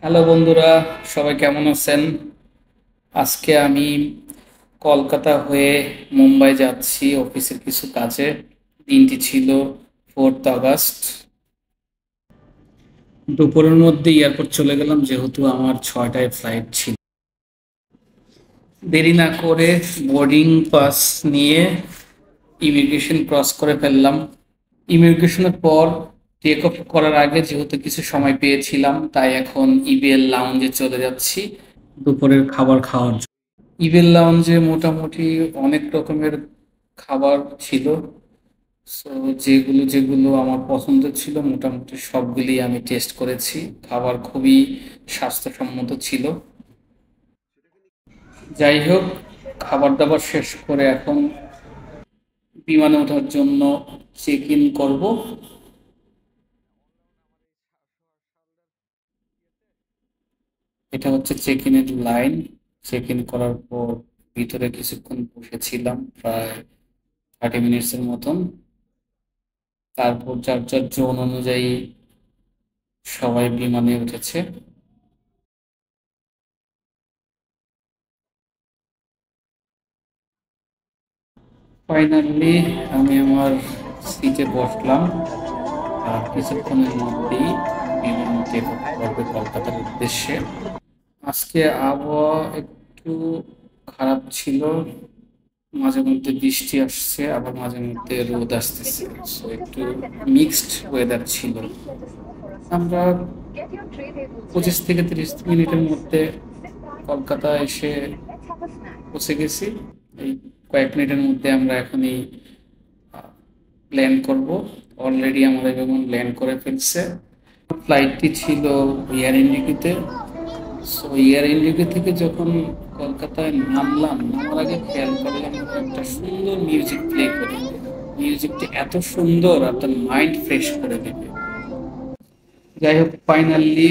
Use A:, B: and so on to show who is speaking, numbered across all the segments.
A: Hello বন্ধুরা, সবাই কেমন আছেন? আজকে আমি কলকাতা হয়ে মুম্বাই যাচ্ছি অফিসের কিছু কাজে। দিনটি ছিল 4th আগস্ট। দুপুরের মধ্যে এয়ারপোর্ট চলে গেলাম, যেহেতু আমার 6টায় ফ্লাইট ছিল। দেরি না করে বোর্ডিং পাস নিয়ে ইমিগ্রেশন ক্রস করে ফেললাম। ইমিগ্রেশনের পর টেক অফ করার আগে যেহেতু কিছু সময় পেয়েছিলাম, তাই এখন ইবিএল লাউঞ্জে চলে যাচ্ছি দুপুরের খাবার খাওয়ার জন্য। ইবেল লাউঞ্জে মোটামুটি অনেক রকমের খাবার ছিল। সো যেগুলো যেগুলো আমার পছন্দ ছিল মোটামুটি সবগুলি আমি টেস্ট করেছি। খাবার খুবই স্বাস্থ্যসম্মত ছিল। যাই হোক, খাবার দাবার শেষ করে এখন বিমানে ওঠার জন্য চেক ইন করবো। এটা হচ্ছে চেক ইনের লাইন। চেক ইন করার পর ভিতরে কিছুক্ষণ বসেছিলাম, প্রায় 30 মিনিটসের মতন। তারপর যার যার জোন অনুযায়ী সবাই বিমানে উঠেছে। ফাইনালি আমি আমার সিটে বসলাম। আর কিছুক্ষণের মধ্যেই বিমান টেক অফ করবে কলকাতার উদ্দেশ্যে। আজকে আবহাওয়া একটু খারাপ ছিল, মাঝে মধ্যে বৃষ্টি আসছে, আবার মাঝে মধ্যে রোদ আসতেছে। সো একটু মিক্সড ওয়েদার ছিল। আমরা 25 থেকে 30 মিনিটের মধ্যে কলকাতা এসে পৌঁছে গেছি। এই কয়েক মিনিটের মধ্যে আমরা এখনই ল্যান্ড করব। অলরেডি আমাদের বিমান ল্যান্ড করে ফেলছে। ফ্লাইটটি ছিল এয়ার ইন্ডিগোতে। সো এয়ার ইন্ডিগো থেকে যখন কলকাতায় নামলাম, নামার আগে খেয়াল করলাম একটা সুন্দর মিউজিক প্লে করে। মিউজিকটা এত সুন্দর, আপনার মাইন্ড ফ্রেশ করে দেবে। যাই হোক, ফাইনালি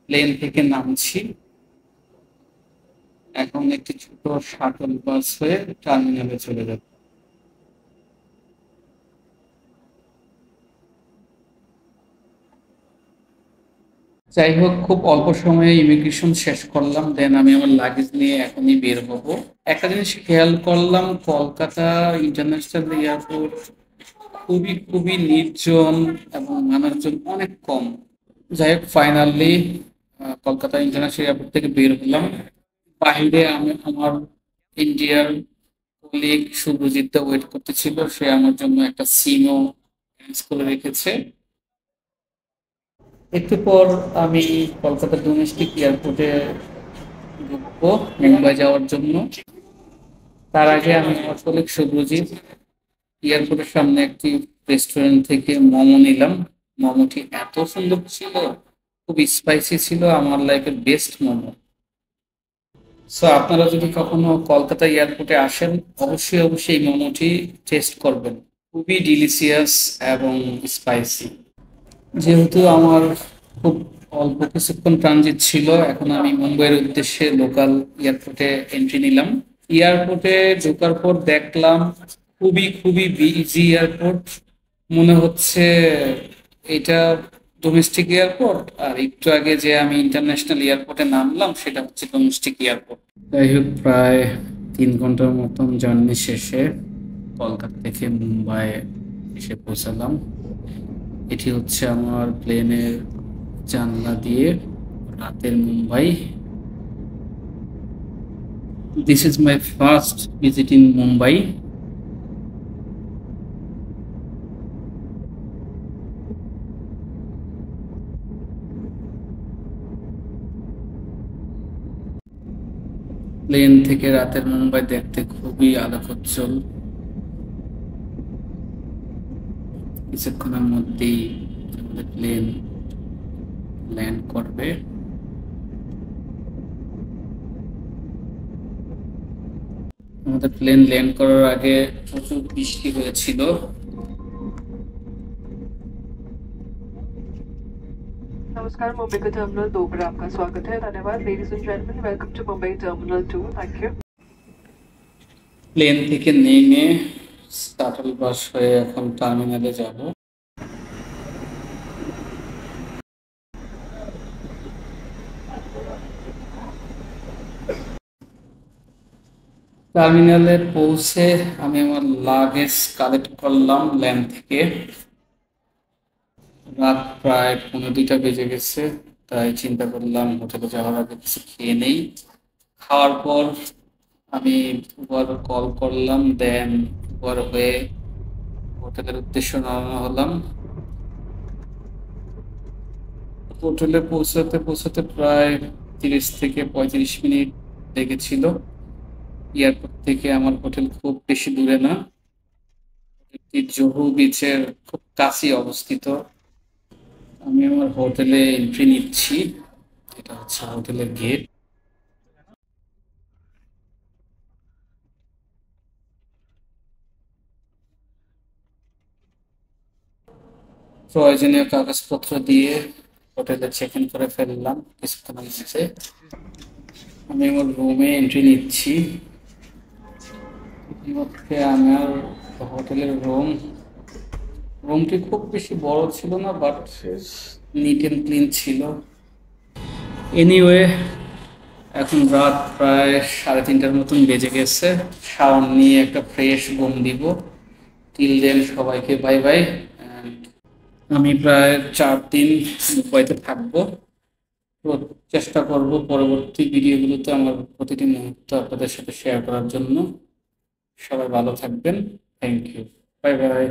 A: প্লেন থেকে নামছি। এখন একটি ছোট শাটল বাস হয়ে টার্মিনালে চলে যাবে। যাই হোক, খুব অল্প সময়ে ইমিগ্রেশন শেষ করলাম, দেন আমি আমার লাগেজ নিয়ে এখনই বের হব। একটা জিনিস খেয়াল করলাম, কলকাতা ইন্টারন্যাশনাল এয়ারপোর্ট খুবই খুবই নির্জন এবং মানুষজন অনেক কম। যাই হোক, ফাইনালি কলকাতা ইন্টারন্যাশনাল এয়ারপোর্ট থেকে বের হলাম। বাহিরে আমি আমার ইন্ডিয়ার কলিগ শুভজিৎ দা ওয়েট করতেছিল। সে আমার জন্য একটা সিমও অ্যারেঞ্জ করে রেখেছে। একটু পর আমি কলকাতা ডোমেস্টিক এয়ারপোর্টে ঢুকবো মুম্বাই যাওয়ার জন্য। তার আগে আমি আমার কলিগ শুভজিৎ এয়ারপোর্টের সামনে একটি রেস্টুরেন্ট থেকে মোমো নিলাম। মোমোটি এত সুন্দর ছিল, খুব স্পাইসি ছিল, আমার লাইফের বেস্ট মোমো। সো আপনারা যদি কখনো কলকাতা এয়ারপোর্টে আসেন, অবশ্যই অবশ্যই এই মোমোটি টেস্ট করবেন। খুবই ডিলিশিয়াস এবং স্পাইসি। যেহেতু আমার খুব অল্প কিছুক্ষণ ট্রানজিট ছিল, এখন আমি মুম্বাইয়ের উদ্দেশ্যে লোকাল এয়ারপোর্টে এন্ট্রি নিলাম। এয়ারপোর্টে ঢোকার পর দেখলাম খুবই খুবই বিজি এয়ারপোর্ট। মনে হচ্ছে এটা ডোমেস্টিক এয়ারপোর্ট, আর একটু আগে যে আমি ইন্টারন্যাশনাল এয়ারপোর্টে নামলাম সেটা হচ্ছে ডোমেস্টিক এয়ারপোর্ট। যাই হোক, প্রায় 3 ঘন্টার মতন জার্নি শেষে কলকাতা থেকে মুম্বাই এসে পৌঁছালাম। এটি হচ্ছে আমার প্লেনের জানলা দিয়ে রাতের Mumbai. This is my first visit in Mumbai. Plane থেকে রাতের মুম্বাই দেখতে খুবই আলোকোজ্জ্বল। কিছুক্ষণের মধ্যেই আমাদের প্লেন ল্যান্ড করবে। আমাদের প্লেন ল্যান্ড করার আগে প্রচুর বৃষ্টি হয়েছিল।
B: नमस्कार मुंबई का टर्मिनल 2 पर आपका स्वागत है। धन्यवाद। Ladies and gentleman, welcome to Mumbai terminal 2। Thank you.
A: Plane থেকে নেমে শাটল বাস হয়ে এখন টার্মিনালে যাব। টার্মিনালে পৌঁছে আমি আমার লাগেজ কালেক্ট করলাম ল্যান্ড থেকে। রাত প্রায় 1:30 বেজে গেছে, তাই চিন্তা করলাম হোটেলে যাওয়ার আগে কিছু খেয়ে নেই। খাওয়ার পর আমি উবার কল করলাম, দেন উবার হয়ে হোটেলের উদ্দেশ্যে রওনা হলাম। হোটেলে পৌঁছাতে পৌঁছাতে প্রায় 30 থেকে 35 মিনিট লেগেছিল। এয়ারপোর্ট থেকে আমার হোটেল খুব বেশি দূরে না, হোটেলটি জুহু বিচের খুব কাছে অবস্থিত। আমি আমার হোটেলে এন্ট্রি নিচ্ছি, এটা হচ্ছে হোটেলের গেট। প্রয়োজনীয় কাগজপত্র দিয়ে হোটেলে চেক ইন করে ফেললাম কিছুক্ষণের মধ্যে। আমি আমার রুমে এন্ট্রি নিচ্ছি। ইতিমধ্যে আমার হোটেলের রুমটি খুব বেশি বড় ছিল না, বাট নিট অ্যান্ড ক্লিন ছিল। এনিওয়ে, এখন রাত প্রায় 3:30টার মতন বেজে গেছে। শাওয়ার নিয়ে একটা ফ্রেশ ঘুম দিব। টিল দেন সবাইকে বাই বাই। আমি প্রায় 4 দিন মুম্বাইতে থাকবো। তো চেষ্টা করব পরবর্তী ভিডিওগুলোতে আমার প্রতিটি মুহূর্ত আপনাদের সাথে শেয়ার করার জন্য। সবাই ভালো থাকবেন। Thank you. Bye by.